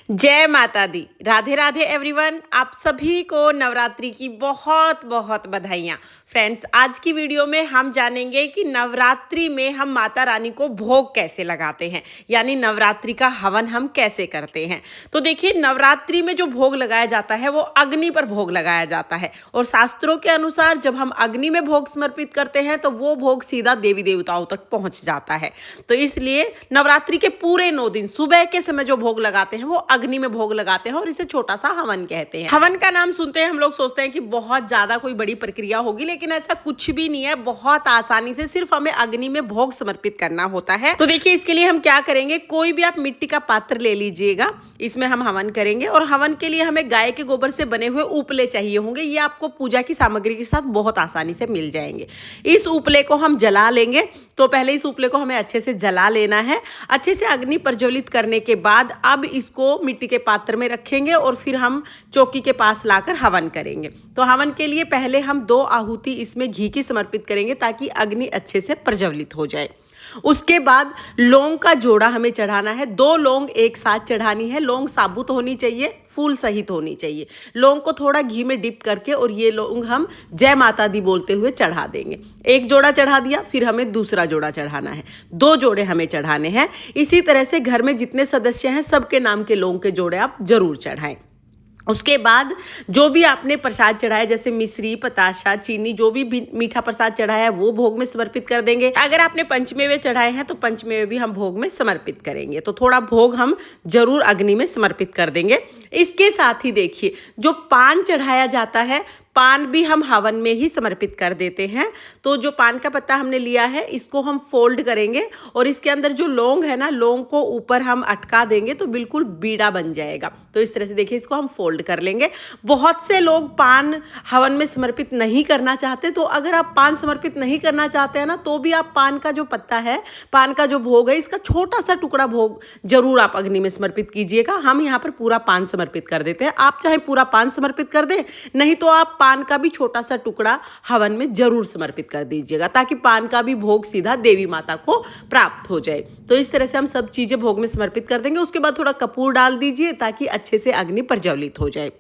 जय माता दी। राधे राधे एवरीवन। आप सभी को नवरात्रि की बहुत बहुत बधाइयाँ। फ्रेंड्स, आज की वीडियो में हम जानेंगे कि नवरात्रि में हम माता रानी को भोग कैसे लगाते हैं, यानी नवरात्रि का हवन हम कैसे करते हैं। तो देखिए, नवरात्रि में जो भोग लगाया जाता है वो अग्नि पर भोग लगाया जाता है, और शास्त्रों के अनुसार जब हम अग्नि में भोग समर्पित करते हैं तो वो भोग सीधा देवी देवताओं तक पहुंच जाता है। तो इसलिए नवरात्रि के पूरे 9 दिन सुबह के समय जो भोग लगाते हैं वो अग्नि में भोग लगाते हैं, और इसे छोटा सा हवन कहते हैं। हवन का नाम सुनते हैं हम लोग सोचते हैं कि बहुत ज्यादा कोई बड़ी प्रक्रिया होगी, लेकिन ऐसा कुछ भी नहीं है। बहुत आसानी से सिर्फ हमें अग्नि में भोग समर्पित करना होता है। तो देखिए, इसके लिए हम क्या करेंगे, कोई भी आप मिट्टी का पात्र ले लीजिएगा, इसमें हम हवन करेंगे। और हवन के लिए हमें गाय के गोबर से बने हुए उपले चाहिए होंगे। ये आपको पूजा की सामग्री के साथ बहुत आसानी से मिल जाएंगे। इस उपले को हम जला लेंगे। तो पहले इस उपले को हमें अच्छे से जला लेना है। अच्छे से अग्नि प्रज्वलित करने के बाद अब इसको मिट्टी के पात्र में रखेंगे और फिर हम चौकी के पास लाकर हवन करेंगे। तो हवन के लिए पहले हम 2 आहुति इसमें घी की समर्पित करेंगे ताकि अग्नि अच्छे से प्रज्वलित हो जाए। उसके बाद लौंग का जोड़ा हमें चढ़ाना है। 2 लौंग एक साथ चढ़ानी है। लौंग साबुत होनी चाहिए, फूल सहित होनी चाहिए। लौंग को थोड़ा घी में डिप करके और ये लौंग हम जय माता दी बोलते हुए चढ़ा देंगे। एक जोड़ा चढ़ा दिया, फिर हमें दूसरा जोड़ा चढ़ाना है। 2 जोड़े हमें चढ़ाने हैं। इसी तरह से घर में जितने सदस्य हैं सबके नाम के लौंग के जोड़े आप जरूर चढ़ाएं। उसके बाद जो भी आपने प्रसाद चढ़ाया, जैसे मिश्री, पताशा, चीनी, जो भी मीठा प्रसाद चढ़ाया है वो भोग में समर्पित कर देंगे। अगर आपने पंचमेवे चढ़ाए हैं तो पंचमेवे भी हम भोग में समर्पित करेंगे। तो थोड़ा भोग हम जरूर अग्नि में समर्पित कर देंगे। इसके साथ ही देखिए, जो पान चढ़ाया जाता है, पान भी हम हवन में ही समर्पित कर देते हैं। तो जो पान का पत्ता हमने लिया है इसको हम फोल्ड करेंगे और इसके अंदर जो लौंग है ना, लौंग को ऊपर हम अटका देंगे तो बिल्कुल बीड़ा बन जाएगा। तो इस तरह से देखिए, इसको हम फोल्ड कर लेंगे। बहुत से लोग पान हवन में समर्पित नहीं करना चाहते, तो अगर आप पान समर्पित नहीं करना चाहते हैं ना, तो भी आप पान का जो पत्ता है, पान का जो भोग है, इसका छोटा सा टुकड़ा भोग जरूर आप अग्नि में समर्पित कीजिएगा। हम यहाँ पर पूरा पान समर्पित कर देते हैं। आप चाहे पूरा पान समर्पित कर दें, नहीं तो आप पान का भी छोटा सा टुकड़ा हवन में जरूर समर्पित कर दीजिएगा, ताकि पान का भी भोग सीधा देवी माता को प्राप्त हो जाए। तो इस तरह से हम सब चीजें भोग में समर्पित कर देंगे। उसके बाद थोड़ा कपूर डाल दीजिए ताकि अच्छे से अग्नि प्रज्वलित हो जाए।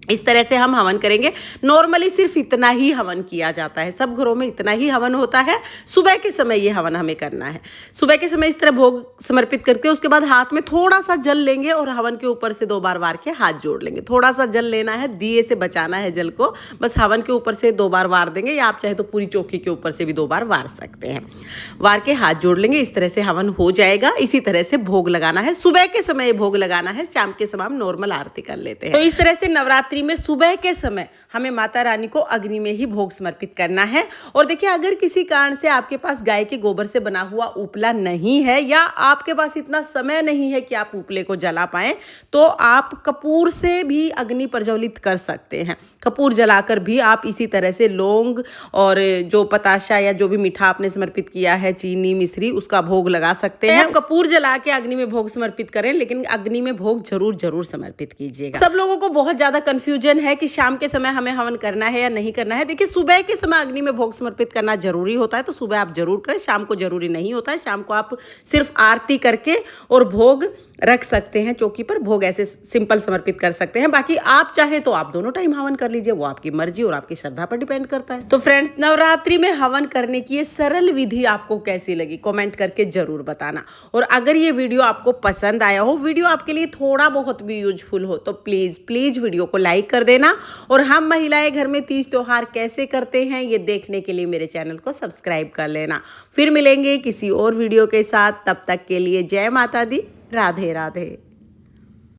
इस तरह से हम हवन करेंगे। नॉर्मली सिर्फ इतना ही हवन किया जाता है, सब घरों में इतना ही हवन होता है। सुबह के समय ये हवन हमें करना है। सुबह के समय इस तरह भोग समर्पित करके उसके बाद हाथ में थोड़ा सा जल लेंगे और हवन के ऊपर से 2 बार वार के हाथ जोड़ लेंगे। थोड़ा सा जल लेना है, दिए से बचाना है जल को। बस हवन के ऊपर से 2 बार वार देंगे, या आप चाहे तो पूरी चौकी के ऊपर से भी 2 बार वार सकते हैं। वार के हाथ जोड़ लेंगे। इस तरह से हवन हो जाएगा। इसी तरह से भोग लगाना है। सुबह के समय भोग लगाना है, शाम के समय हम नॉर्मल आरती कर लेते हैं। तो इस तरह से नवरात्रि में सुबह के समय हमें माता रानी को अग्नि में ही भोग समर्पित करना है। और देखिए, अगर किसी कारण से आपके पास गाय के गोबर से बना हुआ उपला नहीं है, या आपके पास इतना समय नहीं है कि आप उपले को जला पाएं, तो आप कपूर से भी अग्नि प्रज्वलित कर सकते हैं। कपूर जलाकर भी आप इसी तरह से लौंग और जो पताशा या जो भी मीठा आपने समर्पित किया है, चीनी, मिश्री, उसका भोग लगा सकते हैं। कपूर जला के अग्नि में भोग समर्पित करें, लेकिन अग्नि में भोग जरूर समर्पित कीजिएगा। सब लोगों को बहुत ज्यादा कंफ्यूजन है कि शाम के समय हमें हवन करना है या नहीं करना है। देखिए, सुबह के समय अग्नि में भोग समर्पित करना जरूरी होता है, तो सुबह आप जरूर करें। शाम को जरूरी नहीं होता है। शाम को आप सिर्फ आरती करके और भोग रख सकते हैं चौकी पर। भोग ऐसे सिंपल समर्पित कर सकते हैं। बाकी आप चाहे तो आप दोनों टाइम हवन कर लीजिए, वो आपकी मर्जी और आपकी श्रद्धा पर डिपेंड करता है। तो फ्रेंड्स, नवरात्रि में हवन करने की ये सरल विधि आपको कैसी लगी, कमेंट करके जरूर बताना। और अगर ये वीडियो आपको पसंद आया हो, वीडियो आपके लिए थोड़ा बहुत भी यूजफुल हो, तो प्लीज वीडियो को लाइक कर देना। और हम महिलाएं घर में तीज त्योहार कैसे करते हैं ये देखने के लिए मेरे चैनल को सब्सक्राइब कर लेना। फिर मिलेंगे किसी और वीडियो के साथ। तब तक के लिए जय माता दी। राधे राधे।